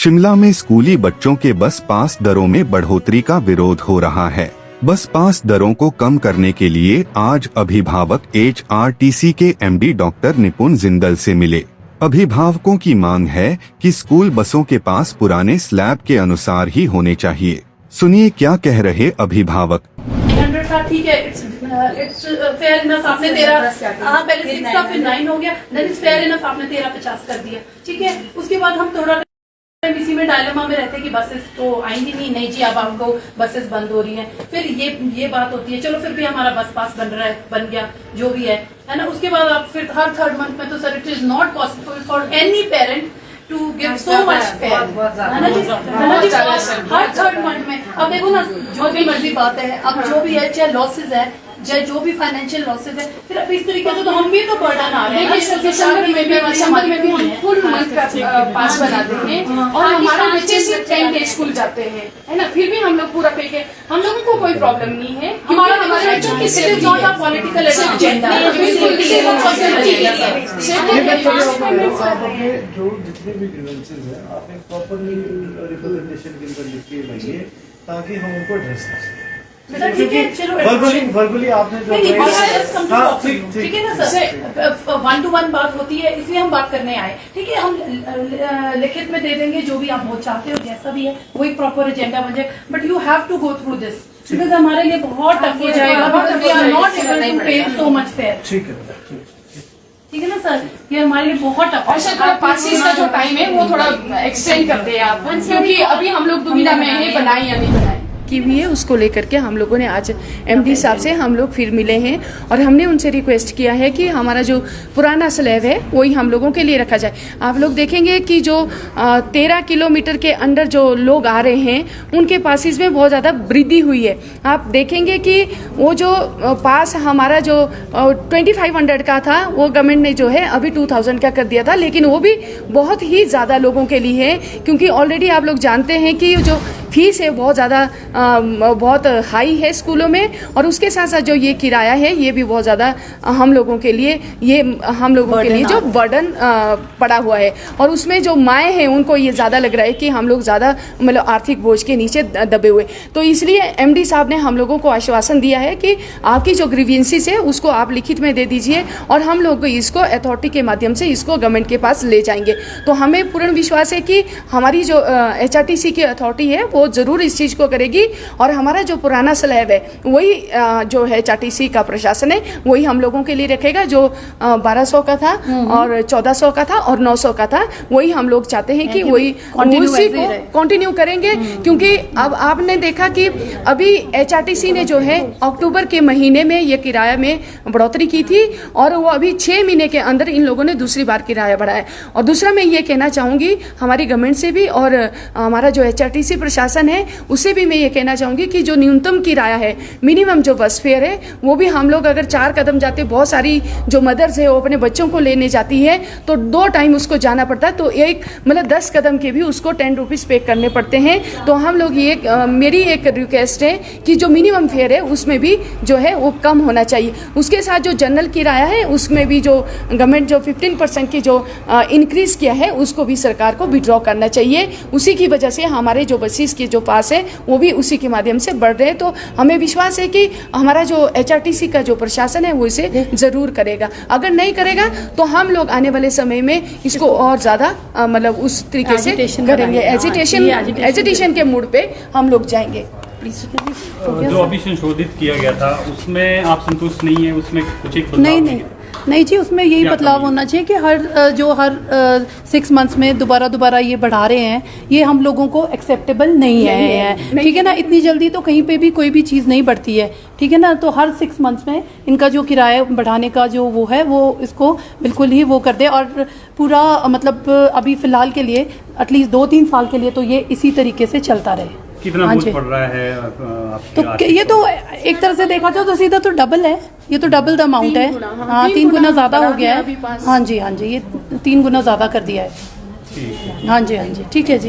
शिमला में स्कूली बच्चों के बस पास दरों में बढ़ोतरी का विरोध हो रहा है। बस पास दरों को कम करने के लिए आज अभिभावक HRTC के MD डॉक्टर निपुण जिंदल से मिले। अभिभावकों की मांग है कि स्कूल बसों के पास पुराने स्लैब के अनुसार ही होने चाहिए। सुनिए क्या कह रहे अभिभावक। 100 था, ठीक है, इट्स फेयर इनफ। आपने 13, हाँ पहले 6 था फिर 9 हो गया, देन इट्स फेयर इनफ। आपने 13.50 कर दिया, ठीक है। उसके बाद हम थोड़ा इसी में डायलेमा में रहते हैं कि बसेस तो आएंगी नहीं जी, अब आपको बसेस बंद हो रही हैं। फिर ये बात होती है, चलो फिर भी हमारा बस पास बन गया जो भी है ना। उसके बाद आप फिर हर 3rd मंथ में तो sir it is not possible for any parent to give so much fare, है ना जी, हर 3rd मंथ में। अब देखो ना, जो भी मर्जी बात है, अब जो भी है, चाहे लॉसेज है, चाहे जो भी फाइनेंशियल लॉसेज है, फिर अब इस तरीके से तो हम भी तो बर्डन आ रहे हैं। दिसंबर में भी हम फुल मंथ का पास बनाते हैं और हमारे बच्चे सिर्फ 10 डेज स्कूल जाते हैं, है ना। फिर भी हम लोग पूरा पे के, हम लोगों को कोई प्रॉब्लम नहीं है। हमारे बच्चों की सिर्फ नॉट अ पॉलिटिकल एजेंडा, जो जितने भी ग्रीवेंसेस हैं आपने प्रॉपर्ली रिप्रेजेंटेशन के अंदर लिख के लाइए ताकि हम उनको एड्रेस कर सकें। वर्बली आपने जो ठीक है ना सर, 1 to 1 बात होती है, इसलिए हम बात करने आए। ठीक है, हम लिखित में दे देंगे जो भी आप वो चाहते हो, जैसा भी है वही प्रॉपर एजेंडा बन जाए। But you have to go through this because हमारे लिए बहुत टफ हो जाएगा, because we are not able to pay so much fair. ठीक है ना सर, ये हमारे लिए बहुत टफ है। और थोड़ा पासिस का जो टाइम है वो थोड़ा एक्सटेंड कर दे आप, क्योंकि अभी हम लोग दुविधा में है, बनाए या नहीं बनाए की हुई है। उसको लेकर के हम लोगों ने आज MD साहब से हम लोग फिर मिले हैं और हमने उनसे रिक्वेस्ट किया है कि हमारा जो पुराना स्लैब है वही हम लोगों के लिए रखा जाए। आप लोग देखेंगे कि जो 13 किलोमीटर के अंदर जो लोग आ रहे हैं उनके पासिस में बहुत ज़्यादा वृद्धि हुई है। आप देखेंगे कि वो जो पास हमारा जो 2500 का था वो गवर्नमेंट ने जो है अभी 2000 का कर दिया था, लेकिन वो भी बहुत ही ज़्यादा लोगों के लिए है, क्योंकि ऑलरेडी आप लोग जानते हैं कि जो फीस है बहुत ज़्यादा बहुत हाई है स्कूलों में, और उसके साथ साथ जो ये किराया है ये भी बहुत ज़्यादा हम लोगों के लिए जो बर्डन पड़ा हुआ है। और उसमें जो माएँ हैं उनको ये ज़्यादा लग रहा है कि हम लोग ज़्यादा मतलब आर्थिक बोझ के नीचे दबे हुए। तो इसलिए MD साहब ने हम लोगों को आश्वासन दिया है कि आपकी जो ग्रीवेंसेस है उसको आप लिखित में दे दीजिए और हम लोग इसको अथॉरिटी के माध्यम से इसको गवर्नमेंट के पास ले जाएंगे। तो हमें पूर्ण विश्वास है कि हमारी जो HRTC की अथॉरिटी है वो ज़रूर इस चीज़ को करेगी और हमारा जो पुराना स्लैब है वही जो है HRTC का प्रशासन है वही हम लोगों के लिए रखेगा। जो 1200 का था और 1400 का था और 900 का था, वही हम लोग चाहते हैं कि वही उसी को कंटिन्यू करेंगे। क्योंकि अब आपने देखा कि अभी HRTC ने जो है अक्टूबर के महीने में ये किराया में बढ़ोतरी की थी और वो अभी 6 महीने के अंदर इन लोगों ने दूसरी बार किराया बढ़ाया। और दूसरा मैं ये कहना चाहूँगी हमारी गवर्नमेंट से भी और हमारा जो HRTC प्रशासन है उससे भी मैं ये कहना चाहूँगी कि जो न्यूनतम किराया है, मिनिमम जो बस फेयर है, वो भी हम लोग अगर 4 कदम जाते, बहुत सारी जो मदर्स है वो अपने बच्चों को लेने जाती है तो 2 टाइम उसको जाना पड़ता है, तो एक मतलब 10 कदम के भी उसको 10 रुपीज़ पे करने पड़ते हैं। तो हम लोग ये मेरी एक रिक्वेस्ट है कि जो मिनिमम फेयर है उसमें भी जो है वो कम होना चाहिए। उसके साथ जो जनरल किराया है उसमें भी जो गवर्नमेंट जो 15% की जो इंक्रीज़ किया है उसको भी सरकार को विड्रॉ करना चाहिए। उसी की वजह से हमारे जो बसेस के जो पास है वो भी उसी के माध्यम से बढ़ रहे हैं। तो हमें विश्वास है कि हमारा जो HRTC का जो प्रशासन है वो इसे ज़रूर करेगा। अगर नहीं करेगा तो हम लोग आने वाले समय में इसको और ज़्यादा मतलब उस तरीके से करेंगे, एजिटेशन के मूड पे हम लोग जाएंगे। जो अभी संशोधित किया गया था उसमें आप संतुष्ट नहीं है? उसमें कुछ एक नहीं जी, उसमें यही बदलाव होना चाहिए कि हर 6 मंथ्स में दोबारा ये बढ़ा रहे हैं, ये हम लोगों को एक्सेप्टेबल नहीं है। ठीक है ना, इतनी जल्दी तो कहीं पे भी कोई भी चीज़ नहीं बढ़ती है। ठीक है ना, तो हर 6 मंथ्स में इनका जो किराया बढ़ाने का जो वो है वो इसको बिल्कुल ही वो कर दे और पूरा मतलब अभी फ़िलहाल के लिए एटलीस्ट 2-3 साल के लिए तो ये इसी तरीके से चलता रहे। कितना बोझ पड़ रहा है तो ये तो एक तरह से देखा जाए तो सीधा तो डबल है, ये तो डबल द अमाउंट है। हाँ, 3 गुना ज़्यादा हो गया है। हाँ जी, ये 3 गुना ज़्यादा कर दिया है। हाँ जी, ठीक है जी।